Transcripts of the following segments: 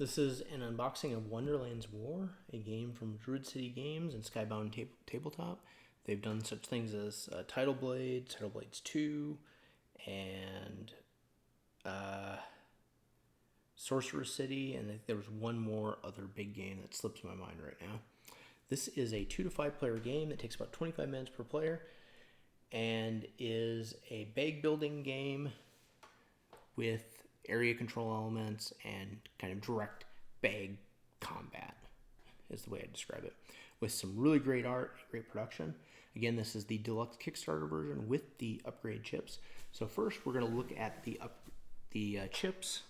This is an unboxing of Wonderlands War, a game from Druid City Games and Skybound Tabletop. They've done such things as Tidal Blades, Tidal Blades 2, and Sorcerer City, and there was one more other big game that slips my mind right now. This is a 2 to 5 player game that takes about 25 minutes per player and is a bag building game with area control elements and kind of direct bag combat is the way I describe it, with some really great art, great production. Again, this is the deluxe Kickstarter version with the upgrade chips. So first we're going to look at the chips,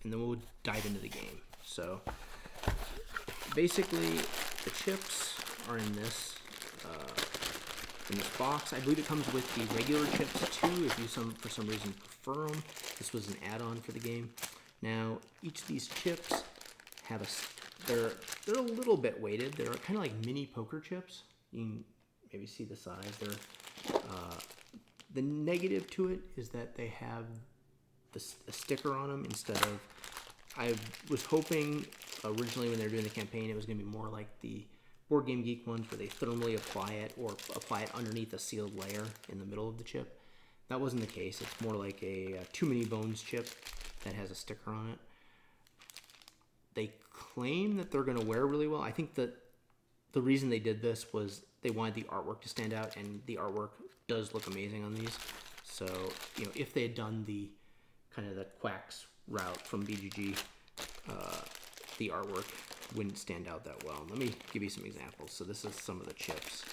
and then we'll dive into the game. So basically the chips are in this box. I believe it comes with the regular chips too, if you for some reason prefer them. This was an add-on for the game. Now, each of these chips have they're a little bit weighted. They're kind of like mini poker chips. You can maybe see the size. The negative to it is that they have a sticker on them instead of, I was hoping originally when they were doing the campaign it was going to be more like the Board Game Geek ones where they thermally apply it or apply it underneath a sealed layer in the middle of the chip. That wasn't the case. It's more like a Too Many Bones chip that has a sticker on it. They claim that they're going to wear really well. I think that the reason they did this was they wanted the artwork to stand out, and the artwork does look amazing on these. So, if they had done the kind of the Quacks route from BGG, the artwork wouldn't stand out that well. Let me give you some examples. So this is some of the chips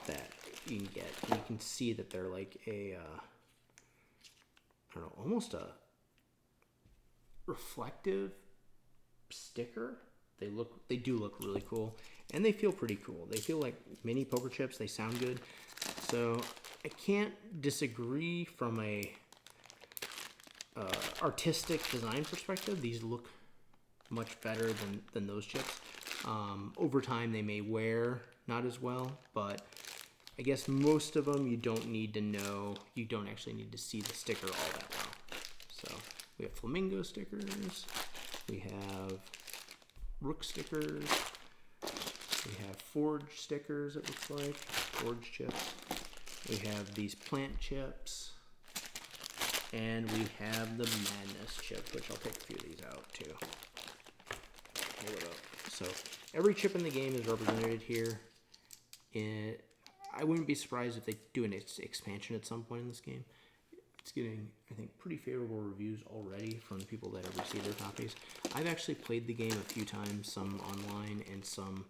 that you can get, and you can see that they're like a I don't know, almost a reflective sticker. They do look really cool, and they feel pretty cool. They feel like mini poker chips. They sound good, so I can't disagree from a artistic design perspective. These look much better than those chips. Over time they may wear not as well, but I guess most of them you don't actually need to see the sticker all that well. So we have flamingo stickers, we have rook stickers, we have forge stickers, it looks like, forge chips. We have these plant chips, and we have the madness chip, which I'll take a few of these out too. Hold it up. So every chip in the game is represented here. I wouldn't be surprised if they do an expansion at some point in this game. It's getting, I think, pretty favorable reviews already from the people that have received their copies. I've actually played the game a few times, some online and some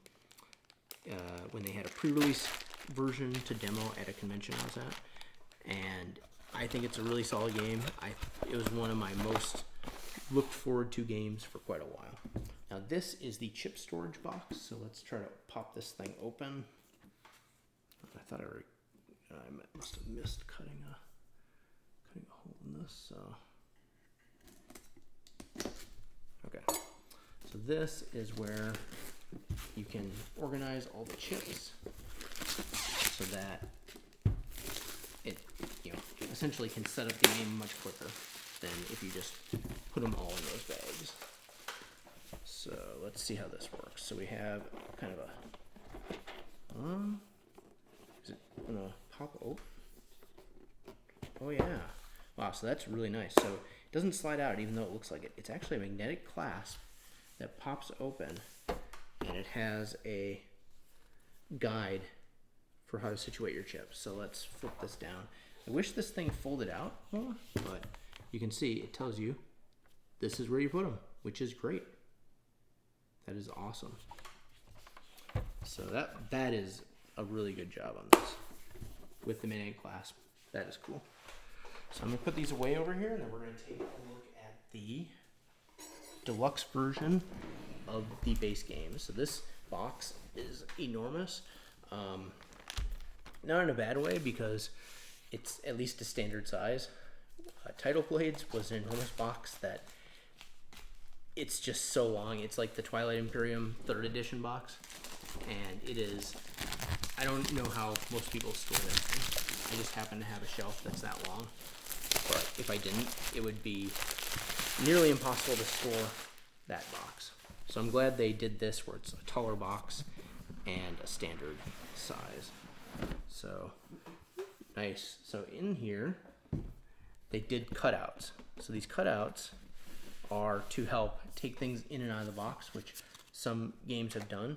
when they had a pre-release version to demo at a convention I was at. And I think it's a really solid game. It was one of my most looked forward to games for quite a while. Now this is the chip storage box, so let's try to pop this thing open. I thought I must have missed cutting a hole in this. So okay, so this is where you can organize all the chips so that it essentially can set up the game much quicker than if you just put them all in those bags. So let's see how this works. So we have kind of a, is it gonna pop open? Oh yeah. Wow, so that's really nice. So it doesn't slide out even though it looks like it. It's actually a magnetic clasp that pops open, and it has a guide for how to situate your chips. So let's flip this down. I wish this thing folded out more, but you can see it tells you this is where you put them, which is great. That is awesome. So that is a really good job on this with the magnetic clasp. That is cool. So I'm gonna put these away over here, and then we're gonna take a look at the deluxe version of the base game. So this box is enormous. Not in a bad way, because it's at least a standard size. Tidal Blades was an enormous box that it's just so long. It's like the Twilight Imperium 3rd edition box, and it is, I don't know how most people store them. I just happen to have a shelf that's that long, but if I didn't, it would be nearly impossible to store that box. So I'm glad they did this where it's a taller box and a standard size. So nice. So in here, they did cutouts. So these cutouts are to help take things in and out of the box, which some games have done.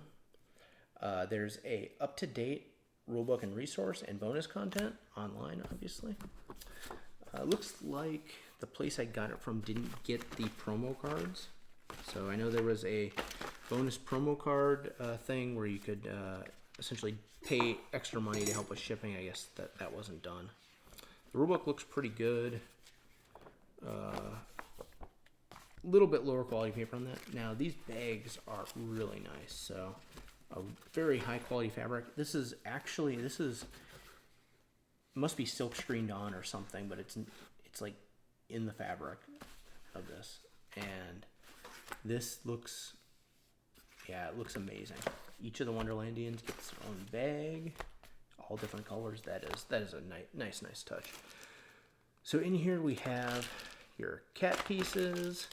There's a up-to-date rulebook and resource and bonus content online, obviously. Looks like the place I got it from didn't get the promo cards. So I know there was a bonus promo card thing where you could essentially pay extra money to help with shipping. I guess that wasn't done. The rulebook looks pretty good. Little bit lower quality paper on that. Now these bags are really nice. So a very high quality fabric. This must be silk screened on or something, but it's like in the fabric of this. And this looks, it looks amazing. Each of the Wonderlandians gets their own bag, all different colors. That is a nice touch. So in here we have your cat pieces,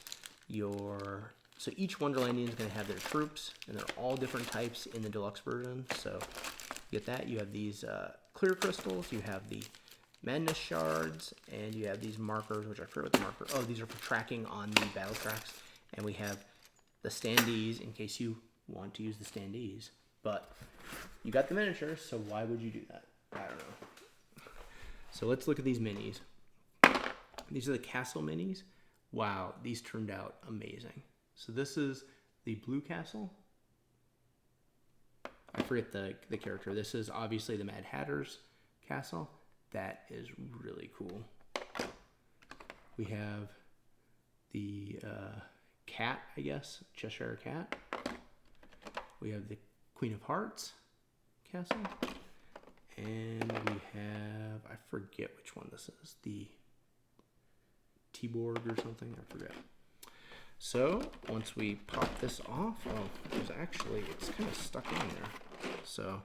so each Wonderlandian is going to have their troops, and they're all different types in the deluxe version. So you get that. You have these clear crystals, you have the madness shards, and you have these markers, which I forget what the marker. Oh, these are for tracking on the battle tracks. And we have the standees in case you want to use the standees. But you got the miniatures, so why would you do that? I don't know. So let's look at these minis. These are the castle minis. Wow, these turned out amazing. So this is the blue castle. I forget the character. This is obviously the Mad Hatter's castle. That is really cool. We have the cat, I guess, Cheshire Cat. We have the Queen of Hearts castle. And we have, I forget which one this is, the T-Borg or something, I forget. So once we pop this off, it's kind of stuck in there. So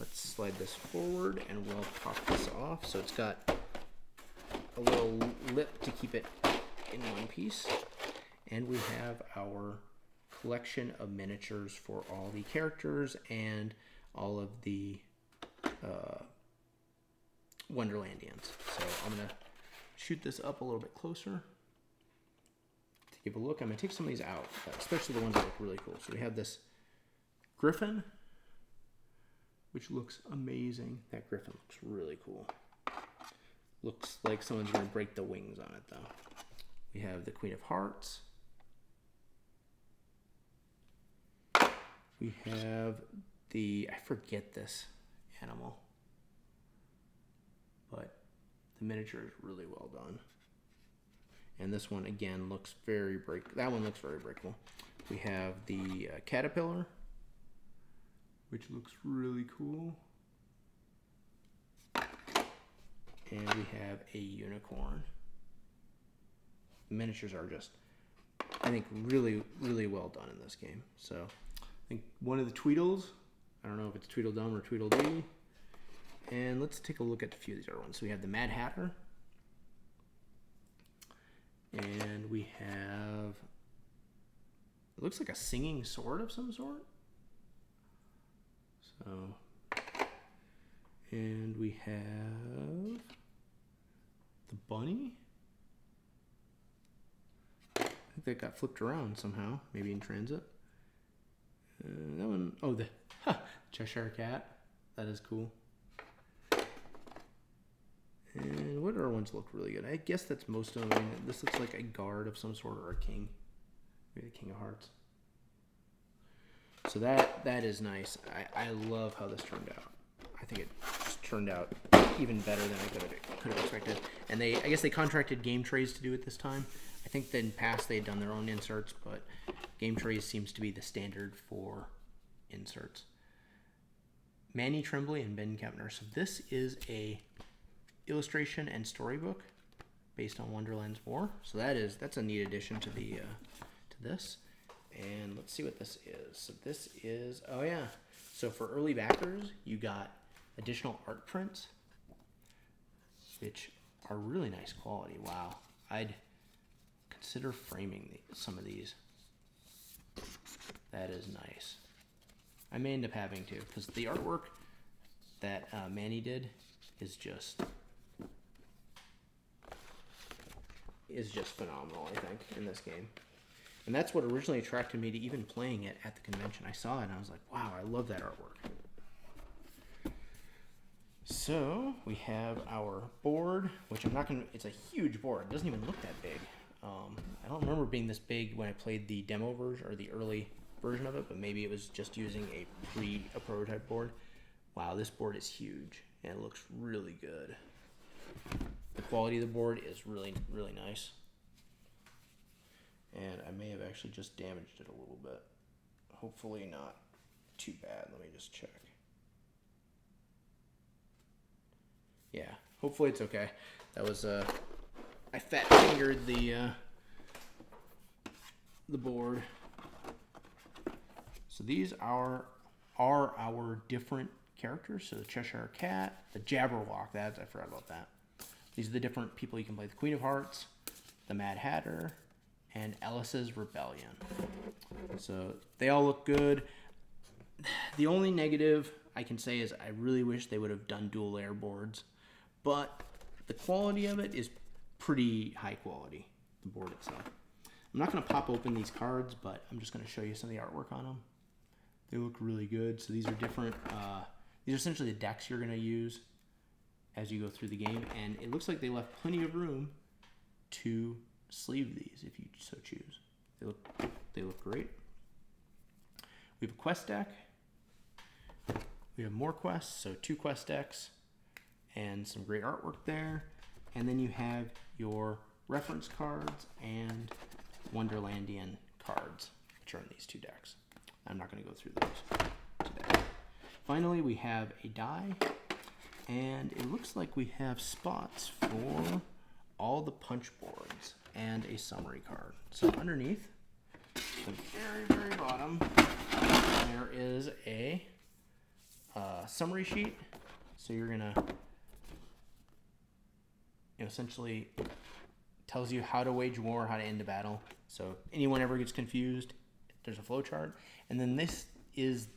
let's slide this forward and we'll pop this off. So it's got a little lip to keep it in one piece. And we have our collection of miniatures for all the characters and all of the Wonderlandians. So I'm going to shoot this up a little bit closer to give a look. I'm going to take some of these out, especially the ones that look really cool. So we have this griffin, which looks amazing. That griffin looks really cool. Looks like someone's going to break the wings on it, though. We have the Queen of Hearts. We have I forget this animal, but the miniature is really well done. And this one, again, looks very that one looks very breakable. We have the caterpillar, which looks really cool. And we have a unicorn. The miniatures are just, I think, really, really well done in this game. So I think one of the Tweedles, I don't know if it's Tweedledum or Tweedledee. And let's take a look at a few of these other ones. So we have the Mad Hatter. And we have, it looks like a singing sword of some sort. So, and we have the bunny. I think that got flipped around somehow, maybe in transit. That one, the Cheshire Cat. That is cool. And what other ones look really good? I guess that's most of them. I mean, this looks like a guard of some sort or a king. Maybe the King of Hearts. So that is nice. I love how this turned out. I think it just turned out even better than I could have expected. And I guess they contracted Game Trays to do it this time. I think that in the past they had done their own inserts, but Game Trays seems to be the standard for inserts. Manny Tremblay and Ben Kempner. So this is a illustration and storybook based on Wonderlands War. So that's a neat addition to the to this. And let's see what this is. So this is, so for early backers, you got additional art prints, which are really nice quality. Wow, I'd consider framing some of these. That is nice. I may end up having to, because the artwork that Manny did is just phenomenal, I think, in this game. And that's what originally attracted me to even playing it at the convention. I saw it and I was like, wow, I love that artwork. So we have our board, which I'm not going to, it's a huge board. It doesn't even look that big. I don't remember being this big when I played the demo version or the early version of it, but maybe it was just using a prototype board. Wow, this board is huge and it looks really good. The quality of the board is really, really nice. And I may have actually just damaged it a little bit. Hopefully not too bad. Let me just check. Yeah, hopefully it's okay. That was I fat fingered the board. So these are our different characters. So the Cheshire Cat, the Jabberwock. I forgot about that. These are the different people you can play. The Queen of Hearts, the Mad Hatter, and Alice's Rebellion. So they all look good. The only negative I can say is I really wish they would have done dual layer boards, but the quality of it is pretty high quality, the board itself. I'm not going to pop open these cards, but I'm just going to show you some of the artwork on them. They look really good. So these are different, these are essentially the decks you're going to use as you go through the game, and it looks like they left plenty of room to sleeve these if you so choose. They look great. We have a quest deck. We have more quests, so 2 quest decks and some great artwork there. And then you have your reference cards and Wonderlandian cards, which are in these 2 decks. I'm not going to go through those today. Finally, we have a die, and it looks like we have spots for all the punch boards and a summary card. So underneath, the very, very bottom, there is a summary sheet. So you're gonna, essentially tells you how to wage war, how to end a battle. So if anyone ever gets confused, there's a flow chart. And then this is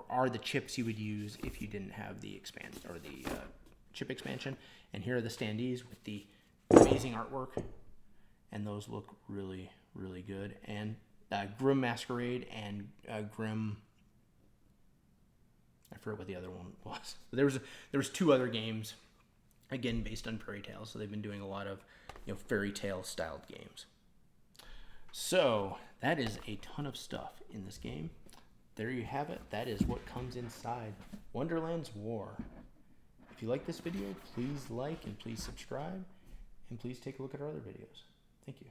are the chips you would use if you didn't have the chip expansion. And here are the standees with the amazing artwork, and those look really, really good. And Grim Masquerade and Grim, I forget what the other one was. There was 2 other games, again based on fairy tales. So they've been doing a lot of fairy tale styled games. So that is a ton of stuff in this game. There you have it. That is what comes inside Wonderlands War. If you like this video, please like and please subscribe, and please take a look at our other videos. Thank you.